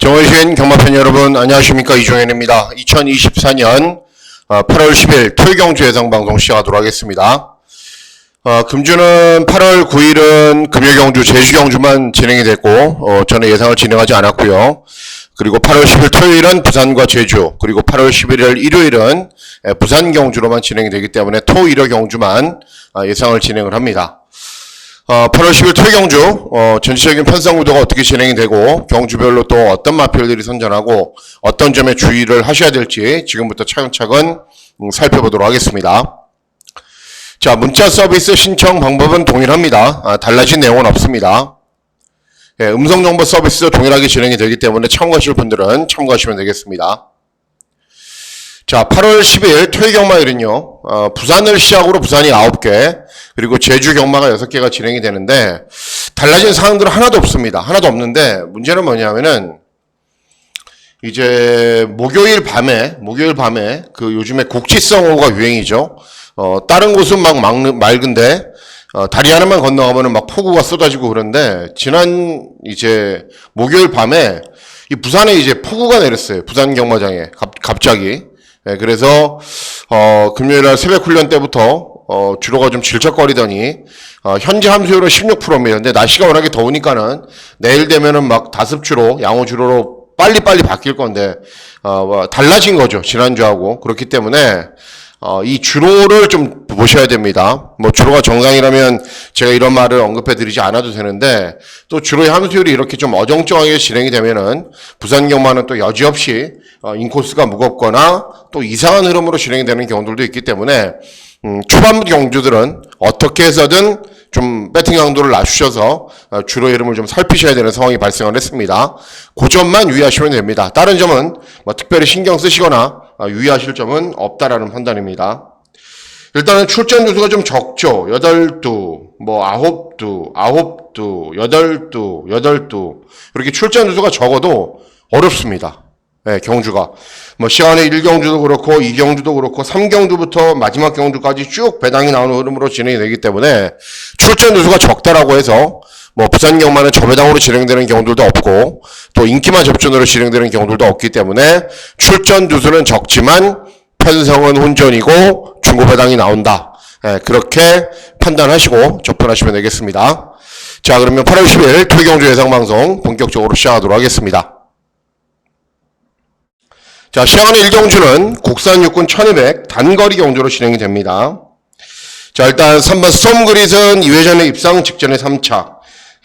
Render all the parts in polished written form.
종원신 경마팬 여러분 안녕하십니까, 이종현입니다. 2024년 8월 10일 토요경주 예상방송 시작하도록 하겠습니다. 금주는 8월 9일은 금요경주 제주경주만 진행이 됐고 저는 예상을 진행하지 않았고요. 그리고 8월 10일 토요일은 부산과 제주, 그리고 8월 11일 일요일은 부산 경주로만 진행이 되기 때문에 토, 일요 경주만 예상을 진행을 합니다. 8월 10일 토요경주 전체적인 편성 구도가 어떻게 진행이 되고 경주별로 또 어떤 마필들이 선전하고 어떤 점에 주의를 하셔야 될지 지금부터 차근차근 살펴보도록 하겠습니다. 자, 문자 서비스 신청 방법은 동일합니다. 달라진 내용은 없습니다. 음성정보 서비스도 동일하게 진행이 되기 때문에 참고하실 분들은 참고하시면 되겠습니다. 자, 8월 10일 토요경마일은요, 부산을 시작으로 부산이 9개, 그리고 제주 경마가 6개가 진행이 되는데, 달라진 사항들은 하나도 없습니다. 하나도 없는데, 문제는 뭐냐면은, 이제, 목요일 밤에, 그 요즘에 국지성호가 유행이죠. 다른 곳은 막 맑은데, 다리 하나만 건너가면은 막 폭우가 쏟아지고 그런데, 지난 이제, 목요일 밤에, 이 부산에 이제 폭우가 내렸어요. 부산 경마장에, 갑자기. 네, 그래서 금요일날 새벽 훈련 때부터 주로가 좀 질척거리더니 현재 함수율은 16%입니다. 근데 날씨가 워낙에 더우니까는 내일 되면은 막 다습주로, 양호주로로 빨리빨리 바뀔 건데 달라진 거죠, 지난주하고. 그렇기 때문에 이 주로를 좀 보셔야 됩니다. 뭐 주로가 정상이라면 제가 이런 말을 언급해 드리지 않아도 되는데, 또 주로의 함수율이 이렇게 좀 어정쩡하게 진행이 되면은 부산 경마는 또 여지없이 인코스가 무겁거나 또 이상한 흐름으로 진행이 되는 경우들도 있기 때문에 초반부 경주들은 어떻게 해서든 좀 배팅 강도를 낮추셔서 주로의 흐름을 좀 살피셔야 되는 상황이 발생을 했습니다. 그 점만 유의하시면 됩니다. 다른 점은 뭐 특별히 신경 쓰시거나 유의하실 점은 없다라는 판단입니다. 일단은 출전 두수가 좀 적죠. 8두, 뭐 9두, 9두, 8두, 8두. 이렇게 출전 두수가 적어도 어렵습니다. 네, 경주가. 뭐 시간에 1경주도 그렇고 2경주도 그렇고 3경주부터 마지막 경주까지 쭉 배당이 나오는 흐름으로 진행이 되기 때문에 출전 두수가 적다라고 해서 뭐 부산 경마는 저배당으로 진행되는 경우들도 없고 또 인기만 접전으로 진행되는 경우들도 없기 때문에 출전 두수는 적지만 편성은 혼전이고 중고배당이 나온다. 네, 그렇게 판단하시고 접근하시면 되겠습니다. 자, 그러면 8월 10일 토요경주 예상방송 본격적으로 시작하도록 하겠습니다. 자, 시작하는 1경주는 국산 육군 1200 단거리 경주로 진행이 됩니다. 자, 일단 3번 스톰그릿은 2회전에 입상 직전에 3착.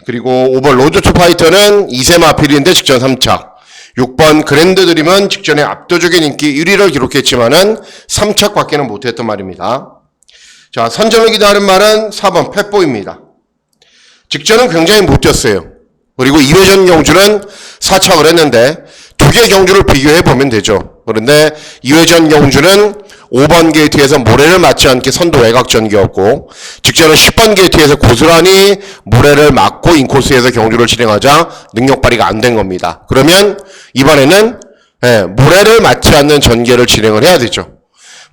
그리고 5번 로드투 파이터는 2세 마필인데 직전 3착. 6번 그랜드 드림은 직전에 압도적인 인기 1위를 기록했지만은 3착 밖에는 못했던 말입니다. 자, 선전을 기다하는 말은 4번 펫보입니다. 직전은 굉장히 못 뛰었어요. 그리고 2회전 경주는 4착을 했는데 두 개 경주를 비교해 보면 되죠. 그런데 2회전 경주는 5번 게이트에서 모래를 맞지 않게 선두 외곽 전개였고, 직전은 10번 게이트에서 고스란히 모래를 맞고 인코스에서 경주를 진행하자 능력 발휘가 안 된 겁니다. 그러면 이번에는 모래를 맞지 않는 전개를 진행을 해야 되죠.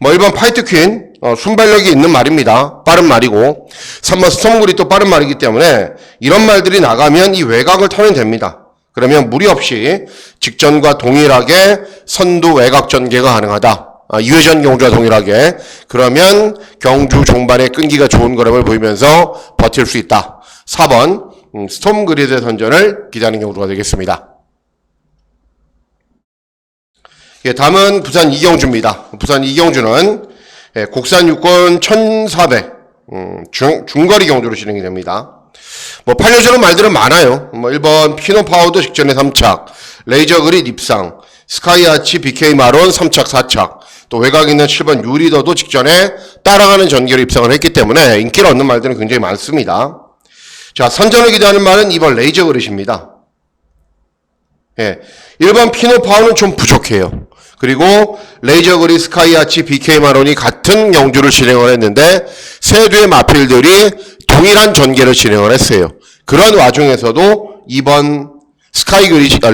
뭐 1번 파이트 퀸, 순발력이 있는 말입니다. 빠른 말이고, 3번 스톰그릿 또 빠른 말이기 때문에 이런 말들이 나가면 이 외곽을 타면 됩니다. 그러면 무리 없이 직전과 동일하게 선두 외곽 전개가 가능하다. 2회전 경주와 동일하게. 그러면 경주 종반에 끈기가 좋은 그림을 보이면서 버틸 수 있다. 4번 스톰그릿의 선전을 기다리는 경우가 되겠습니다. 예, 다음은 부산 2경주입니다. 부산 2경주는 국산 육군 1400 중거리 경주로 진행이 됩니다. 뭐 팔려주는 말들은 많아요. 뭐 1번 피노파우더 직전에 3착, 레이저 그릿 입상, 스카이아치 BK 마론 3착 4착, 또 외곽에 있는 7번 유리더도 직전에 따라가는 전개로 입상을 했기 때문에 인기를 얻는 말들은 굉장히 많습니다. 자, 선전을 기대하는 말은 2번 레이저 그릿입니다. 예, 1번 피노파우는 좀 부족해요. 그리고 레이저 그릿, 스카이아치, BK 마론이 같은 경주를 진행을 했는데 세 대의 마필들이 동일한 전개를 진행을 했어요. 그런 와중에서도 2번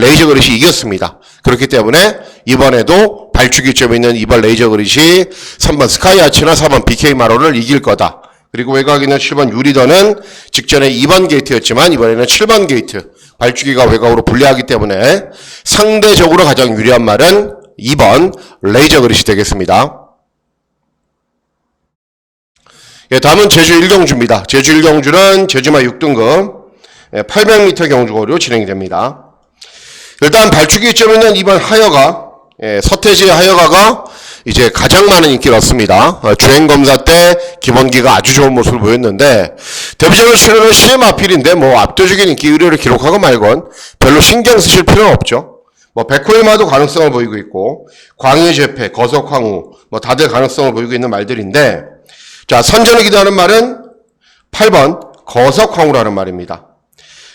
레이저 그릿이 이겼습니다. 그렇기 때문에 이번에도 발주기점에 있는 2번 레이저 그릿이 3번 스카이아치나 4번 BK 마론을 이길 거다. 그리고 외곽에 있는 7번 유리더는 직전에 2번 게이트였지만 이번에는 7번 게이트, 발주기가 외곽으로 불리하기 때문에 상대적으로 가장 유리한 말은 2번 레이저 그릿이 되겠습니다. 예, 다음은 제주 1경주입니다. 제주 1경주는 제주마 6등급 800m 경주거리로 진행이 됩니다. 일단 발주기 점에는 이번 하여가 서태지 하여가가 이제 가장 많은 인기를 얻습니다. 주행검사 때 기본기가 아주 좋은 모습을 보였는데 데뷔전을 치르는 CM 아필인데 뭐 압도적인 인기 의료를 기록하고 말건 별로 신경 쓰실 필요는 없죠. 뭐 백호일마도 가능성을 보이고 있고 광해제패, 거석황후 뭐 다들 가능성을 보이고 있는 말들인데 자 선전을 기대하는 말은 8번 거석황후라는 말입니다.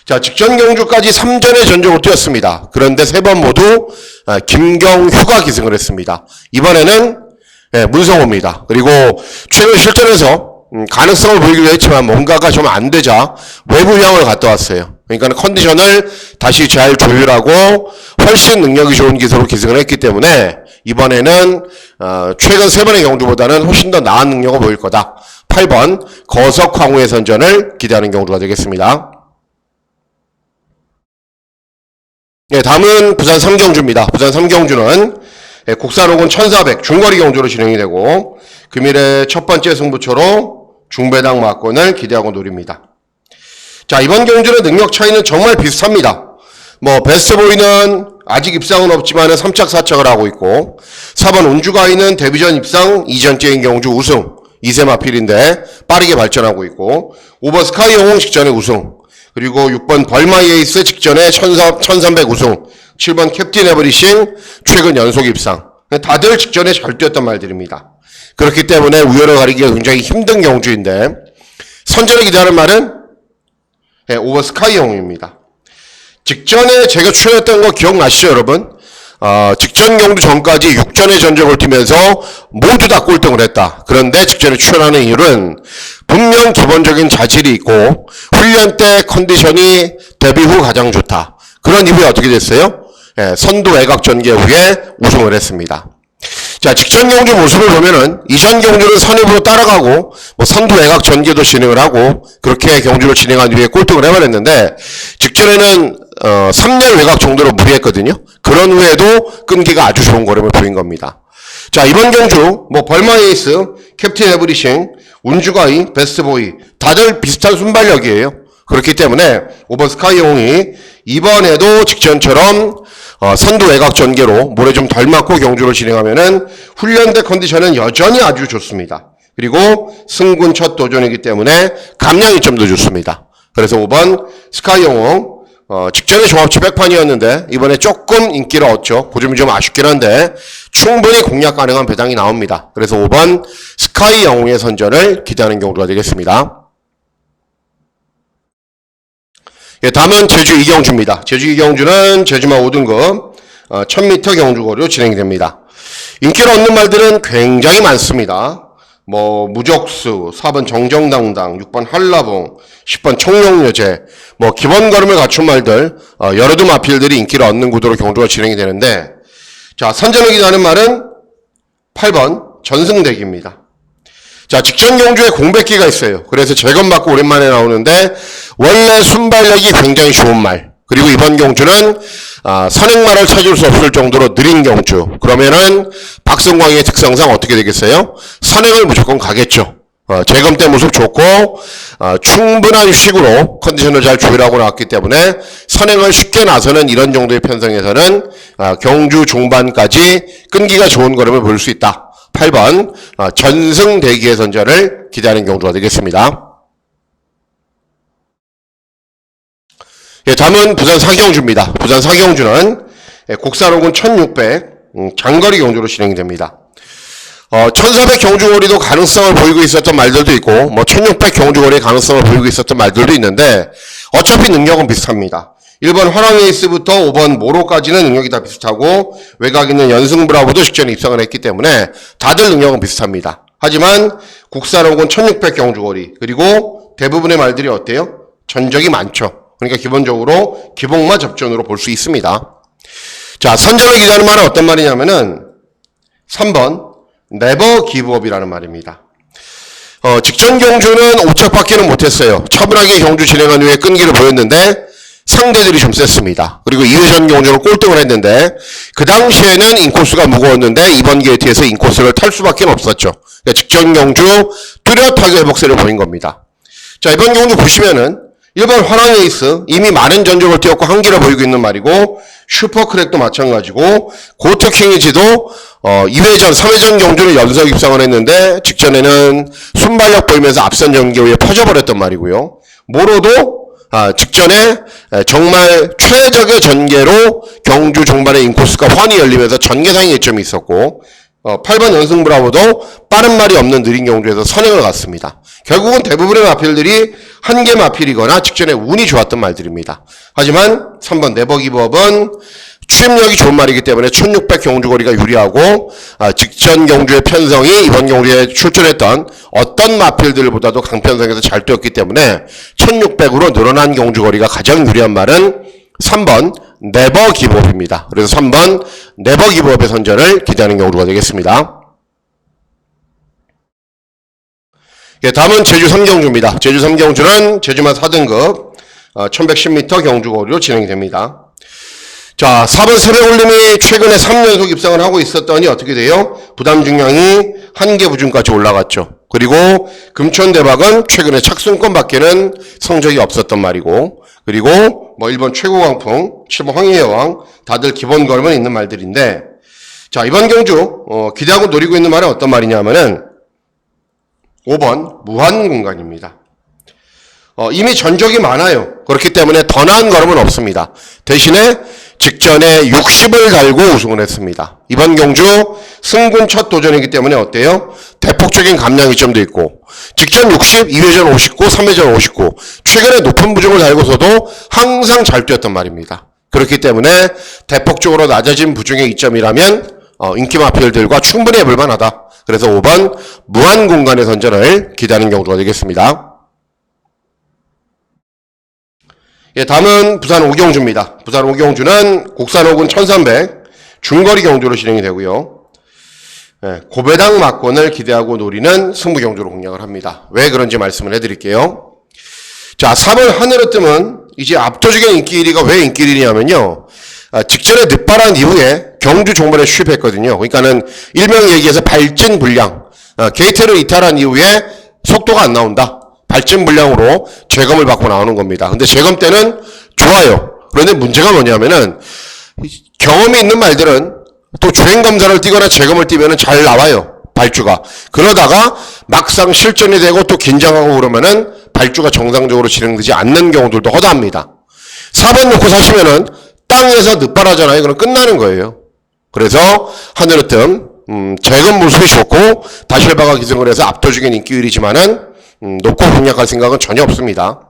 자, 직전 경주까지 3전의 전적으로 뛰었습니다. 그런데 3번 모두 김경휴가 기승을 했습니다. 이번에는 문성호입니다. 그리고 최근 실전에서 가능성을 보이기도 했지만 뭔가가 좀 안 되자 외부 휴양을 갔다 왔어요. 그러니까 컨디션을 다시 잘 조율하고 훨씬 능력이 좋은 기수로 기승을 했기 때문에 이번에는 최근 3번의 경주보다는 훨씬 더 나은 능력을 보일 거다. 8번 거석황후의 선전을 기대하는 경주가 되겠습니다. 네, 다음은 부산 3경주입니다. 부산 3경주는 국산 혹은 1400 중거리 경주로 진행이 되고 금일의 첫 번째 승부처로 중배당 막권을 기대하고 노립니다. 자, 이번 경주의 능력 차이는 정말 비슷합니다. 뭐 베스트보이는 아직 입상은 없지만 3착 4착을 하고 있고 4번 운주가이는 데뷔전 입상 2전째인 경주 우승 2세 마필인데 빠르게 발전하고 있고 5번 스카이 영웅 직전에 우승 그리고 6번 벌마이 에이스 직전에 1300 우승 7번 캡틴 에버리싱 최근 연속 입상 다들 직전에 잘 뛰었던 말들입니다. 그렇기 때문에 우열을 가리기가 굉장히 힘든 경주인데 선전을 기대하는 말은 5번 스카이 영웅입니다. 직전에 제가 출연했던 거 기억나시죠 여러분? 직전 경주 전까지 6전의 전적을 뛰면서 모두 다 꼴등을 했다. 그런데 직전에 출연하는 이유는 분명 기본적인 자질이 있고 훈련 때 컨디션이 데뷔 후 가장 좋다. 그런 이후에 어떻게 됐어요? 선두 외곽 전개 후에 우승을 했습니다. 자, 직전 경주 모습을 보면은 이전 경주는 선입으로 따라가고 뭐 선두 외곽 전개도 진행을 하고 그렇게 경주를 진행한 이후에 꼴등을 해버렸는데 직전에는 3년 외곽 정도로 무리했거든요. 그런 후에도 끈기가 아주 좋은 걸음을 보인 겁니다. 자, 이번 경주 뭐 벌마에이스, 캡틴 에브리싱, 운주가이, 베스트보이 다들 비슷한 순발력이에요. 그렇기 때문에 5번 스카이 영웅이 이번에도 직전처럼 선두 외곽 전개로 모래 좀 덜 맞고 경주를 진행하면은 훈련대 컨디션은 여전히 아주 좋습니다. 그리고 승군 첫 도전이기 때문에 감량이 좀 더 좋습니다. 그래서 5번 스카이 영웅 직전에 종합치 백판이었는데 이번에 조금 인기를 얻죠. 그 점이 좀 아쉽긴 한데 충분히 공략 가능한 배당이 나옵니다. 그래서 5번 스카이 영웅의 선전을 기대하는 경우가 되겠습니다. 예, 다음은 제주 2경주입니다. 제주 2경주는 제주마 5등급 1000m 경주거리로 진행이 됩니다. 인기를 얻는 말들은 굉장히 많습니다. 뭐 무적수, 4번 정정당당, 6번 한라봉, 10번 청룡여제, 뭐 기본 걸음을 갖춘 말들 여러 두 마필들이 인기를 얻는 구도로 경주가 진행이 되는데 자, 선전을 기대하는 말은 8번 전승대기입니다. 자, 직전 경주에 공백기가 있어요. 그래서 재검받고 오랜만에 나오는데 원래 순발력이 굉장히 좋은 말 그리고 이번 경주는 선행말을 찾을 수 없을 정도로 느린 경주 그러면은 박성광의 특성상 어떻게 되겠어요? 선행을 무조건 가겠죠. 재검 때 모습 좋고 충분한 휴식으로 컨디션을 잘 조율하고 나왔기 때문에 선행을 쉽게 나서는 이런 정도의 편성에서는 경주 중반까지 끈기가 좋은 걸음을 볼 수 있다. 8번 전승대기의 선전을 기대하는 경주가 되겠습니다. 예, 다음은 부산 4경주입니다. 부산 4경주는 국산 혹은 1600 장거리 경주로 진행이 됩니다. 1400 경주거리도 가능성을 보이고 있었던 말들도 있고 뭐 1600 경주거리의 가능성을 보이고 있었던 말들도 있는데 어차피 능력은 비슷합니다. 1번 화랑에이스부터 5번 모로까지는 능력이 다 비슷하고 외곽 있는 연승브라보도 직전에 입상을 했기 때문에 다들 능력은 비슷합니다. 하지만 국산 혹은 1600 경주거리 그리고 대부분의 말들이 어때요? 전적이 많죠. 그러니까 기본적으로 기복마 접전으로 볼 수 있습니다. 자, 선전을 기대하는 말은 어떤 말이냐면은 3번 네버 기브업이라는 말입니다. 직전 경주는 5착밖에는 못했어요. 차분하게 경주 진행한 후에 끈기를 보였는데 상대들이 좀 셌습니다. 그리고 2회전 경주로 꼴등을 했는데 그 당시에는 인코스가 무거웠는데 이번 게이트에서 인코스를 탈 수밖에 없었죠. 그러니까 직전 경주 뚜렷하게 회복세를 보인 겁니다. 자, 이번 경주 보시면은 1번 화랑 에이스 이미 많은 전적을 뛰었고 한계를 보이고 있는 말이고 슈퍼크랙도 마찬가지고 고트킹이지도 2회전, 3회전 경주를 연속 입상을 했는데 직전에는 순발력 보이면서 앞선 전개후에 퍼져버렸단 말이고요. 모로도 직전에 정말 최적의 전개로 경주 종반에 인코스가 환히 열리면서 전개상의 이점이 있었고 8번 연승 브라보도 빠른 말이 없는 느린 경주에서 선행을 갔습니다. 결국은 대부분의 마필들이 한계 마필이거나 직전에 운이 좋았던 말들입니다. 하지만 3번 네버기브업은 추임력이 좋은 말이기 때문에 1600 경주거리가 유리하고 직전 경주의 편성이 이번 경주에 출전했던 어떤 마필들보다도 강편성에서 잘 뛰었기 때문에 1600으로 늘어난 경주거리가 가장 유리한 말은 3번 네버기브업입니다. 그래서 3번 네버기브업의 선전을 기대하는 경주가 되겠습니다. 다음은 제주 3경주입니다. 제주 3경주는 제주만 4등급 1110m 경주거리로 진행이 됩니다. 자, 4번 새벽올림이 최근에 3연속 입상을 하고 있었더니 어떻게 돼요? 부담 중량이 한계 부준까지 올라갔죠. 그리고 금천대박은 최근에 착순권 밖에는 성적이 없었단 말이고, 그리고 뭐 1번 최고광풍, 7번 황희여왕 다들 기본 걸음은 있는 말들인데, 자, 이번 경주 기대하고 노리고 있는 말은 어떤 말이냐면은 5번 무한공간입니다. 이미 전적이 많아요. 그렇기 때문에 더 나은 걸음은 없습니다. 대신에 직전에 60을 달고 우승을 했습니다. 이번 경주 승군 첫 도전이기 때문에 어때요? 대폭적인 감량 이점도 있고 직전 60, 2회전 59, 3회전 59 최근에 높은 부종을 달고서도 항상 잘 뛰었단 말입니다. 그렇기 때문에 대폭적으로 낮아진 부종의 이점이라면 인기 마필들과 충분히 해볼 만하다. 그래서 5번 무한공간의 선전을 기대하는 경우가 되겠습니다. 예, 다음은 부산 오경주입니다. 부산 오경주는 국산 호군 1300 중거리 경주로 진행이 되고요. 예, 고배당 막권을 기대하고 노리는 승부 경주로 공략을 합니다. 왜 그런지 말씀을 해드릴게요. 자, 3월 하늘을 뜨면 이제 압도적인 인기 1위가 왜 인기 1위냐면요. 직전에 늦바란 이후에 경주 종반에 수입했거든요. 그러니까는 일명 얘기해서 발진 불량, 게이트를 이탈한 이후에 속도가 안 나온다. 발진 불량으로 재검을 받고 나오는 겁니다. 근데 재검 때는 좋아요. 그런데 문제가 뭐냐면은 경험이 있는 말들은 또 주행검사를 뛰거나 재검을 뛰면은 잘 나와요. 발주가. 그러다가 막상 실전이 되고 또 긴장하고 그러면은 발주가 정상적으로 진행되지 않는 경우들도 허다합니다. 4번 놓고 사시면은 땅에서 늦바라잖아요. 그럼 끝나는 거예요. 그래서 하늘으뜸 재검 모습이 좋고 다실바가 기승을 해서 압도적인 인기 1위지만은 놓고 공략할 생각은 전혀 없습니다.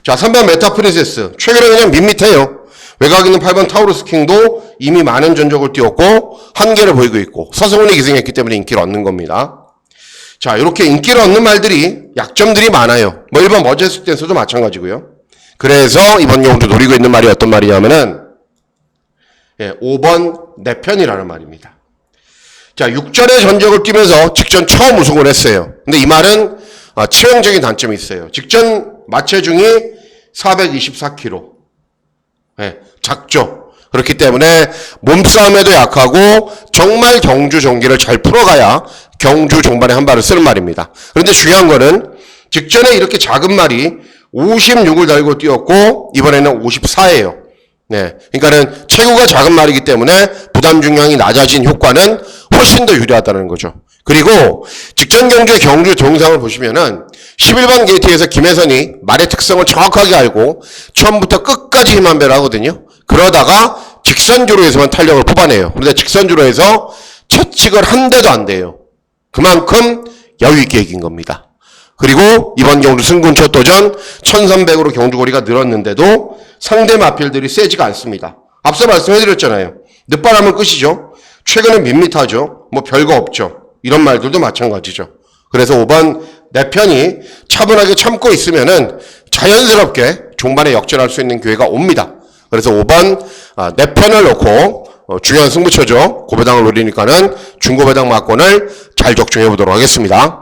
자, 3번 메타프린세스. 최근에 그냥 밋밋해요. 외곽 있는 8번 타우루스 킹도 이미 많은 전적을 띄웠고 한계를 보이고 있고 서성훈이 기승했기 때문에 인기를 얻는 겁니다. 자, 이렇게 인기를 얻는 말들이 약점들이 많아요. 뭐 1번 머제스 댄서도 마찬가지고요. 그래서 이번 경우도 노리고 있는 말이 어떤 말이냐면은 5번 내 편이라는 말입니다. 자, 6전의 전적을 뛰면서 직전 처음 우승을 했어요. 근데 이 말은 치명적인 단점이 있어요. 직전 마체중이 424kg. 네, 작죠. 그렇기 때문에 몸싸움에도 약하고 정말 경주 종기를 잘 풀어가야 경주 종반에 한 발을 쓰는 말입니다. 그런데 중요한 거는 직전에 이렇게 작은 말이 56을 달고 뛰었고 이번에는 54예요. 네, 그러니까는 체구가 작은 말이기 때문에 부담 중량이 낮아진 효과는 훨씬 더 유리하다는 거죠. 그리고 직전 경주의 경주 동영상을 보시면은 11번 게이트에서 김혜선이 말의 특성을 정확하게 알고 처음부터 끝까지 힘한배를 하거든요. 그러다가 직선주로에서만 탄력을 뽑아내요. 그런데 직선주로에서 채찍을 한 대도 안 돼요. 그만큼 여유있게 이긴 겁니다. 그리고 이번 경주 승군 첫 도전 1300으로 경주거리가 늘었는데도 상대 마필들이 세지가 않습니다. 앞서 말씀해드렸잖아요. 늦바람은 끝이죠. 최근은 밋밋하죠. 뭐 별거 없죠. 이런 말들도 마찬가지죠. 그래서 5번 내 편이 차분하게 참고 있으면은 자연스럽게 종반에 역전할 수 있는 기회가 옵니다. 그래서 5번 내 편을 놓고 중요한 승부처죠. 고배당을 노리니까는 중고배당 막권을 잘 적중해 보도록 하겠습니다.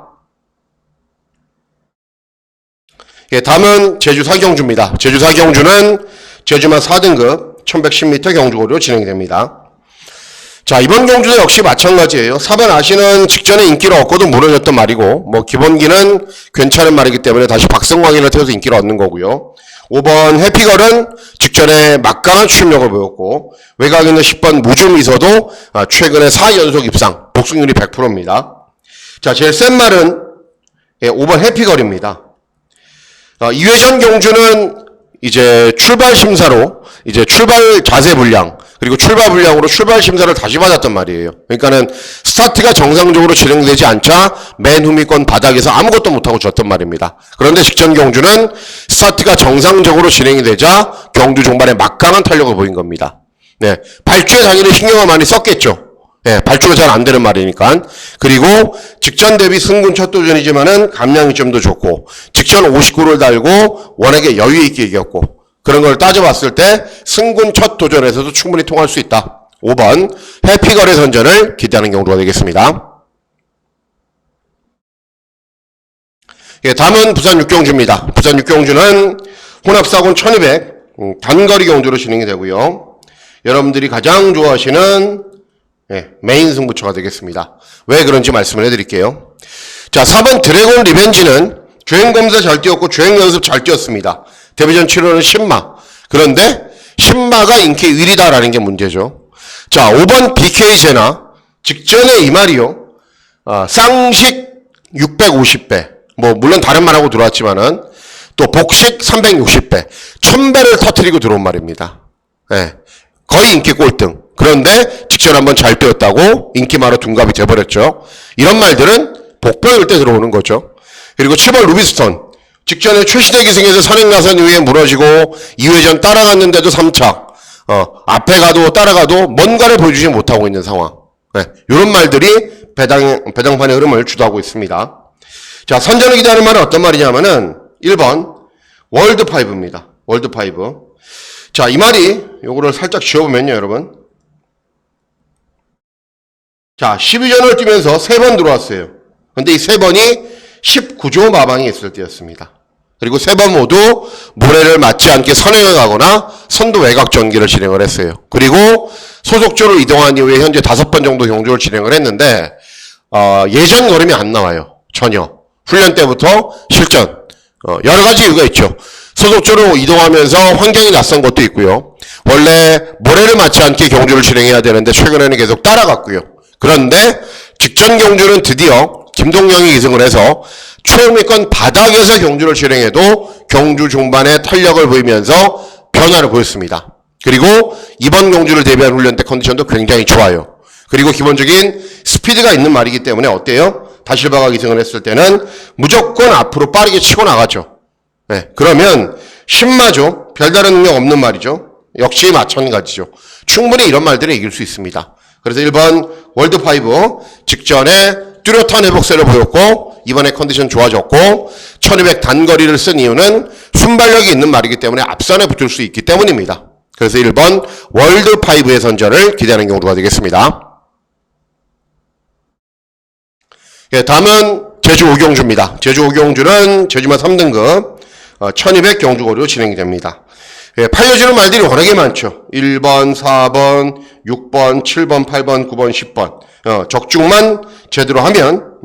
예, 다음은 제주 사경주입니다. 제주 사경주는 제주마 4등급 1110m 경주거리로 진행이 됩니다. 자, 이번 경주도 역시 마찬가지예요. 4번 아시는 직전에 인기를 얻고도 무너졌던 말이고, 뭐 기본기는 괜찮은 말이기 때문에 다시 박성광이를 태워서 인기를 얻는 거고요. 5번 해피걸은 직전에 막강한 추임력을 보였고, 외곽에 있는 10번 무주미서도 최근에 4연속 입상, 복승률이 100%입니다. 자, 제일 센 말은 5번 해피걸입니다. 2회전 경주는 이제 출발 심사로, 이제 출발 자세 불량, 그리고 출발 불량으로 출발 심사를 다시 받았단 말이에요. 그러니까는 스타트가 정상적으로 진행되지 않자 맨 후미권 바닥에서 아무것도 못하고 졌단 말입니다. 그런데 직전 경주는 스타트가 정상적으로 진행이 되자 경주 종반에 막강한 탄력을 보인 겁니다. 네, 발주에 당연히 신경을 많이 썼겠죠. 네, 발주가 잘 안 되는 말이니까. 그리고 직전 대비 승군 첫 도전이지만은 감량이 좀 더 좋고, 직전 59를 달고 워낙에 여유 있게 이겼고, 그런 걸 따져봤을 때 승군 첫 도전에서도 충분히 통할 수 있다. 5번 해피걸의 선전을 기대하는 경우가 되겠습니다. 예, 다음은 부산 육경주입니다. 부산 육경주는 혼합사군 1200 단거리 경주로 진행이 되고요. 여러분들이 가장 좋아하시는 메인 승부처가 되겠습니다. 왜 그런지 말씀을 해드릴게요. 자, 4번 드래곤 리벤지는 주행검사 잘 뛰었고 주행연습 잘 뛰었습니다. 데뷔전 7호는 신마. 그런데 신마가 인기 1위다라는 게 문제죠. 자, 5번 BK 제나 직전에 이 말이요. 쌍식 650배. 뭐 물론 다른 말하고 들어왔지만은 또 복식 360배. 1000배를 터뜨리고 들어온 말입니다. 네, 거의 인기 꼴등. 그런데 직전 한번 잘 뛰었다고 인기마로 둔갑이 돼버렸죠. 이런 말들은 복병일 때 들어오는 거죠. 그리고 7번 루비스톤. 직전에 최시대 기승에서 선행 나선 이후에 무너지고 2회전 따라갔는데도 3차. 앞에 가도 따라가도 뭔가를 보여주지 못하고 있는 상황. 네, 이런 말들이 배당판의 흐름을 주도하고 있습니다. 자, 선전을 기대하는 말은 어떤 말이냐면은 1번 월드5입니다. 월드5. 자, 이 말이 요거를 살짝 지워보면요, 여러분. 자, 12전을 뛰면서 3번 들어왔어요. 근데 이 3번이 19조 마방이 있을 때였습니다. 그리고 3번 모두 모래를 맞지 않게 선행을 가거나 선두 외곽 전기를 진행을 했어요. 그리고 소속조로 이동한 이후에 현재 5번 정도 경주를 진행을 했는데 예전 걸음이 안 나와요. 전혀. 훈련 때부터 실전. 여러 가지 이유가 있죠. 소속조로 이동하면서 환경이 낯선 것도 있고요. 원래 모래를 맞지 않게 경주를 진행해야 되는데 최근에는 계속 따라갔고요. 그런데 직전 경주는 드디어 김동영이 기승을 해서 최후미권 바닥에서 경주를 진행해도 경주 중반에 탄력을 보이면서 변화를 보였습니다. 그리고 이번 경주를 대비한 훈련 때 컨디션도 굉장히 좋아요. 그리고 기본적인 스피드가 있는 말이기 때문에 어때요? 다실바가 기승을 했을 때는 무조건 앞으로 빠르게 치고 나가죠. 네, 그러면 신마죠. 별다른 능력 없는 말이죠. 역시 마찬가지죠. 충분히 이런 말들을 이길 수 있습니다. 그래서 1번 월드5 직전에 뚜렷한 회복세를 보였고 이번에 컨디션 좋아졌고 1200 단거리를 쓴 이유는 순발력이 있는 말이기 때문에 앞선에 붙을 수 있기 때문입니다. 그래서 1번 월드5의 선전을 기대하는 경우가 되겠습니다. 예, 다음은 제주 오경주입니다. 제주 오경주는 제주마 3등급 1200 경주거리로 진행이 됩니다. 예, 팔려지는 말들이 워낙에 많죠. 1번, 4번, 6번, 7번, 8번, 9번, 10번. 적중만 제대로 하면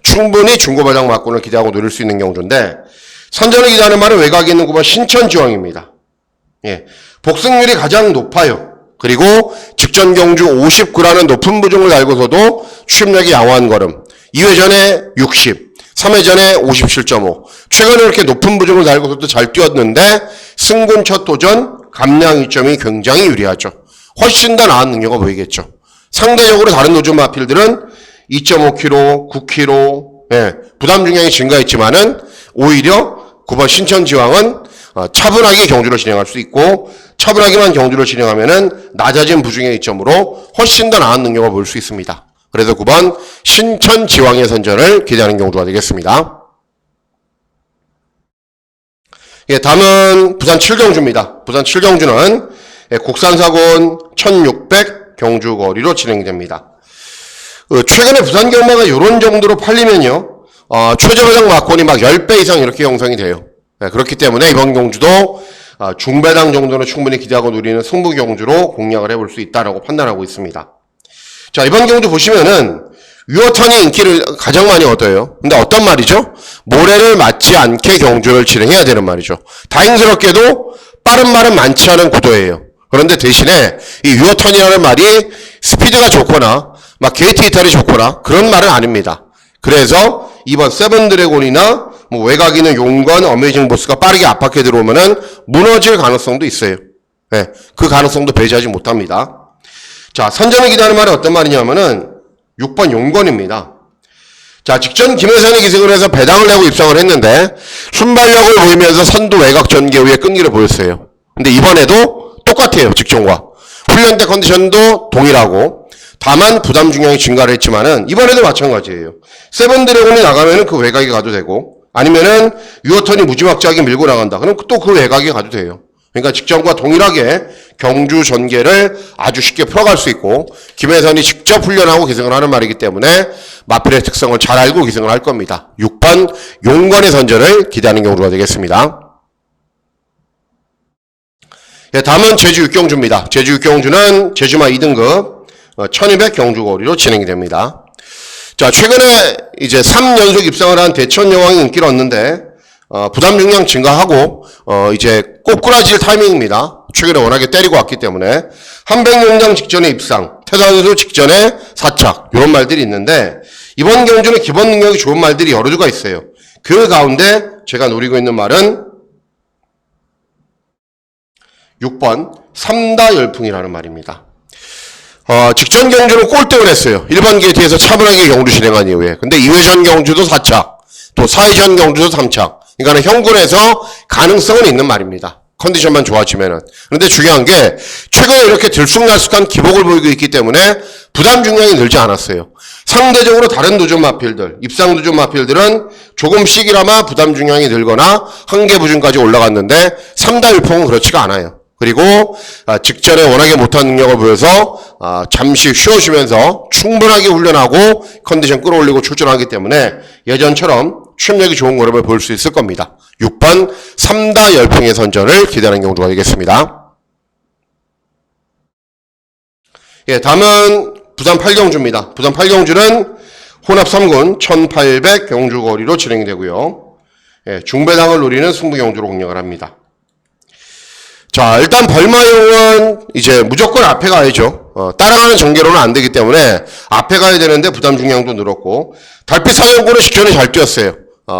충분히 중고바닥 막군을 기대하고 노릴 수 있는 경주인데 선전을 기대하는 말은 외곽에 있는 9번 신천지왕입니다. 예, 복승률이 가장 높아요. 그리고 직전 경주 59라는 높은 부종을 달고서도 추임력이 양호한 걸음. 2회전에 60, 3회전에 57.5. 최근에 이렇게 높은 부종을 달고서도 잘 뛰었는데 승군 첫 도전 감량 이점이 굉장히 유리하죠. 훨씬 더 나은 능력을 보이겠죠. 상대적으로 다른 노조 마필들은 2.5kg, 9kg, 예, 부담 중량이 증가했지만은 오히려 9번 신천지왕은 차분하게 경주를 진행할 수 있고 차분하게만 경주를 진행하면은 낮아진 부중의 이점으로 훨씬 더 나은 능력을 보일 수 있습니다. 그래서 9번 신천지왕의 선전을 기대하는 경주가 되겠습니다. 예, 다음은 부산 7경주입니다. 부산 7경주는 국산사군 1600 경주거리로 진행됩니다. 최근에 부산 경마가 이런 정도로 팔리면요, 최저배당 막권이 막 10배 이상 이렇게 형성이 돼요. 네, 그렇기 때문에 이번 경주도 중배당 정도는 충분히 기대하고 누리는 승부 경주로 공략을 해볼 수 있다라고 판단하고 있습니다. 자, 이번 경주 보시면은 유어턴이 인기를 가장 많이 얻어요. 근데 어떤 말이죠? 모래를 맞지 않게 경주를 진행해야 되는 말이죠. 다행스럽게도 빠른 말은 많지 않은 구도예요. 그런데 대신에 이 유어턴이라는 말이 스피드가 좋거나 막 게이트 이탈이 좋거나 그런 말은 아닙니다. 그래서 이번 세븐드래곤이나 뭐 외곽 있는 용건, 어메이징 보스가 빠르게 압박해 들어오면은 무너질 가능성도 있어요. 네, 그 가능성도 배제하지 못합니다. 자, 선점을 기다리는 말은 어떤 말이냐면은 6번 용건입니다. 자, 직전 김혜선이 기승을 해서 배당을 내고 입성을 했는데 순발력을 보이면서 선두 외곽 전개 후에 끈기를 보였어요. 근데 이번에도 똑같아요. 직전과. 훈련 때 컨디션도 동일하고 다만 부담 중량이 증가를 했지만은 이번에도 마찬가지예요. 세븐드래곤이 나가면은 그 외곽에 가도 되고 아니면은 유어턴이 무지막지하게 밀고 나간다. 그럼 또 그 외곽에 가도 돼요. 그러니까 직전과 동일하게 경주 전개를 아주 쉽게 풀어갈 수 있고 김혜선이 직접 훈련하고 기승을 하는 말이기 때문에 마필의 특성을 잘 알고 기승을 할 겁니다. 6번 용건의 선전을 기대하는 경주가 되겠습니다. 예, 다음은 제주 6경주입니다. 제주 6경주는 제주마 2등급 1200 경주거리로 진행이 됩니다. 자, 최근에 이제 3연속 입상을 한 대천 여왕이 인기를 얻는데 부담 중량 증가하고 이제 꼬꾸라질 타이밍입니다. 최근에 워낙에 때리고 왔기 때문에 한백용장 직전에 입상, 태산수 직전에 사착 이런 말들이 있는데 이번 경주는 기본 능력이 좋은 말들이 여러 주가 있어요. 그 가운데 제가 노리고 있는 말은 6번 삼다 열풍이라는 말입니다. 직전 경주는 꼴등을 했어요. 1번 게이트에서 차분하게 경주 진행한 이후에. 근데 2회전 경주도 4착, 또 4회전 경주도 3착. 그러니까 현군에서 가능성은 있는 말입니다. 컨디션만 좋아지면은. 그런데 중요한 게 최근에 이렇게 들쑥날쑥한 기복을 보이고 있기 때문에 부담 중량이 늘지 않았어요. 상대적으로 다른 도전 마필들, 입상 도전 마필들은 조금씩이나마 부담 중량이 늘거나 한계 부준까지 올라갔는데 3다 열풍은 그렇지가 않아요. 그리고 직전에 워낙에 못한 능력을 보여서 잠시 쉬어주면서 충분하게 훈련하고 컨디션 끌어올리고 출전하기 때문에 예전처럼 취업력이 좋은 걸음을 볼 수 있을 겁니다. 6번 3다 열풍의 선전을 기대하는 경주가 되겠습니다. 예, 다음은 부산 8경주입니다. 부산 8경주는 혼합 3군 1800 경주거리로 진행이 되고요. 예, 중배당을 노리는 승부 경주로 공략을 합니다. 자, 일단 벌마용은 이제 무조건 앞에 가야죠. 따라가는 전개로는 안 되기 때문에 앞에 가야 되는데 부담 중량도 늘었고 달빛 사냥꾼은 직전에 잘 뛰었어요.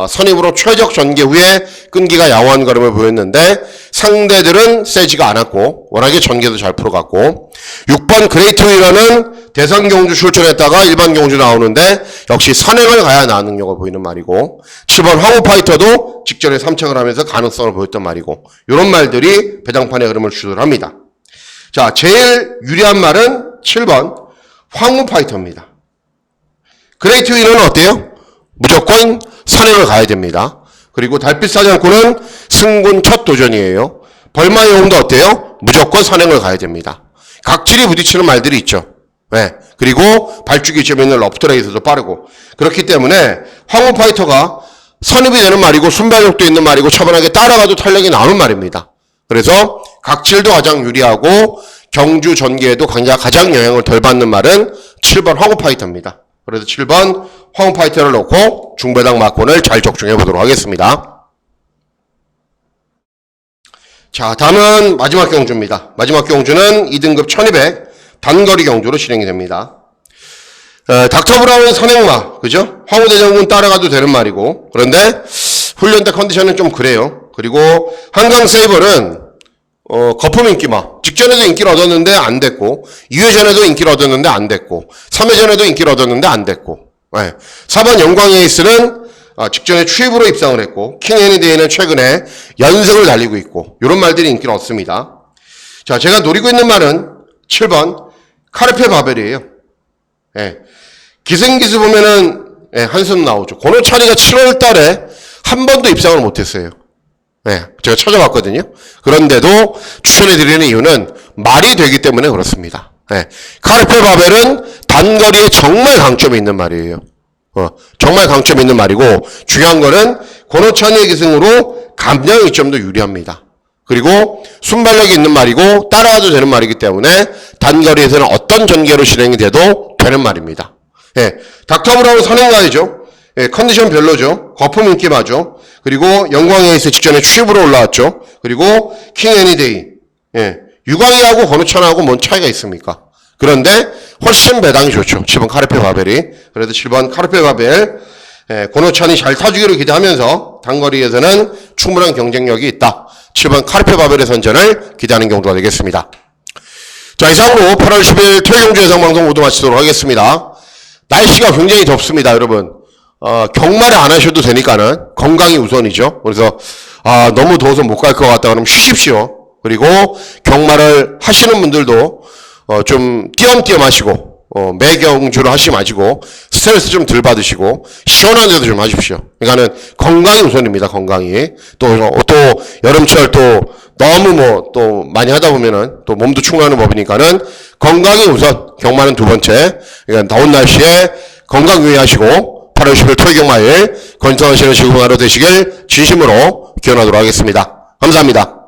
선입으로 최적 전개 후에 끈기가 양호한 걸음을 보였는데 상대들은 세지가 않았고 워낙에 전개도 잘 풀어갔고 6번 그레이트 윌러는 대선 경주 출전했다가 일반 경주 나오는데 역시 선행을 가야 나은 능력을 보이는 말이고 7번 황후 파이터도 직전에 3착을 하면서 가능성을 보였던 말이고 이런 말들이 배당판의 흐름을 주도합니다. 자, 제일 유리한 말은 7번 황후 파이터입니다. 그레이트 윌러는 어때요? 무조건 선행을 가야 됩니다. 그리고 달빛 사냥꾼은 승군 첫 도전이에요. 벌마의 용도 어때요? 무조건 선행을 가야 됩니다. 각질이 부딪히는 말들이 있죠. 네. 그리고 발주기 점에 있는 러프트레이서도 빠르고 그렇기 때문에 황후 파이터가 선입이 되는 말이고 순발력도 있는 말이고 차분하게 따라가도 탄력이 나오는 말입니다. 그래서 각질도 가장 유리하고 경주 전개에도 가장 영향을 덜 받는 말은 7번 황후 파이터입니다. 그래서 7번 황후 파이터를 놓고 중배당 마콘을 잘 적중해 보도록 하겠습니다. 자, 다음은 마지막 경주입니다. 마지막 경주는 2등급 1200 단거리 경주로 진행이 됩니다. 닥터 브라운 선행마, 그죠? 황후 대장군 따라가도 되는 말이고 그런데 훈련 때 컨디션은 좀 그래요. 그리고 한강 세이버는 거품 인기마. 직전에도 인기를 얻었는데 안 됐고 2회전에도 인기를 얻었는데 안 됐고 3회전에도 인기를 얻었는데 안 됐고 네. 4번 영광 에이스는 직전에 추입으로 입상을 했고 킹 애니데이는 최근에 연승을 달리고 있고 이런 말들이 인기를 얻습니다. 자, 제가 노리고 있는 말은 7번 카르페 바벨이에요. 네. 기승기수 보면은 한숨 나오죠. 고노차리가 7월 달에 한 번도 입상을 못했어요. 네, 제가 찾아봤거든요. 그런데도 추천해드리는 이유는 말이 되기 때문에 그렇습니다. 네, 카르페 바벨은 단거리에 정말 강점이 있는 말이에요. 정말 강점이 있는 말이고 중요한 거는 고노차니의 기승으로 감량 이점도 유리합니다. 그리고 순발력이 있는 말이고 따라와도 되는 말이기 때문에 단거리에서는 어떤 전개로 진행이 돼도 되는 말입니다. 예, 닥터 브라운 선행가이죠. 예, 컨디션 별로죠. 거품 인기 마죠. 그리고 영광 에이스 직전에 추입으로 올라왔죠. 그리고 킹 애니데이. 예, 유광이하고 권우천하고 뭔 차이가 있습니까? 그런데 훨씬 배당이 좋죠. 7번 카르페 바벨이. 그래도 7번 카르페 바벨 권우천이 잘 타주기를 기대하면서 단거리에서는 충분한 경쟁력이 있다. 7번 카르페 바벨의 선전을 기대하는 경우가 되겠습니다. 자, 이상으로 8월 10일 토요일 경주 예상방송 모두 마치도록 하겠습니다. 날씨가 굉장히 덥습니다, 여러분. 경마를 안 하셔도 되니까는 건강이 우선이죠. 그래서 너무 더워서 못 갈 것 같다 그러면 쉬십시오. 그리고 경마를 하시는 분들도 좀 띄엄띄엄 하시고 매경주를 하시지 마시고 스트레스 좀 덜 받으시고 시원한 데도 좀 하십시오. 그러니까는 건강이 우선입니다. 건강이 또 여름철 또 너무 또 많이 하다 보면은 또 몸도 축나는 법이니까는 건강이 우선, 경마는 두 번째. 그러니까 더운 날씨에 건강 유의하시고 8월 10일 토요일 경마일 건강하시는 즐거운 하루 되시길 진심으로 기원하도록 하겠습니다. 감사합니다.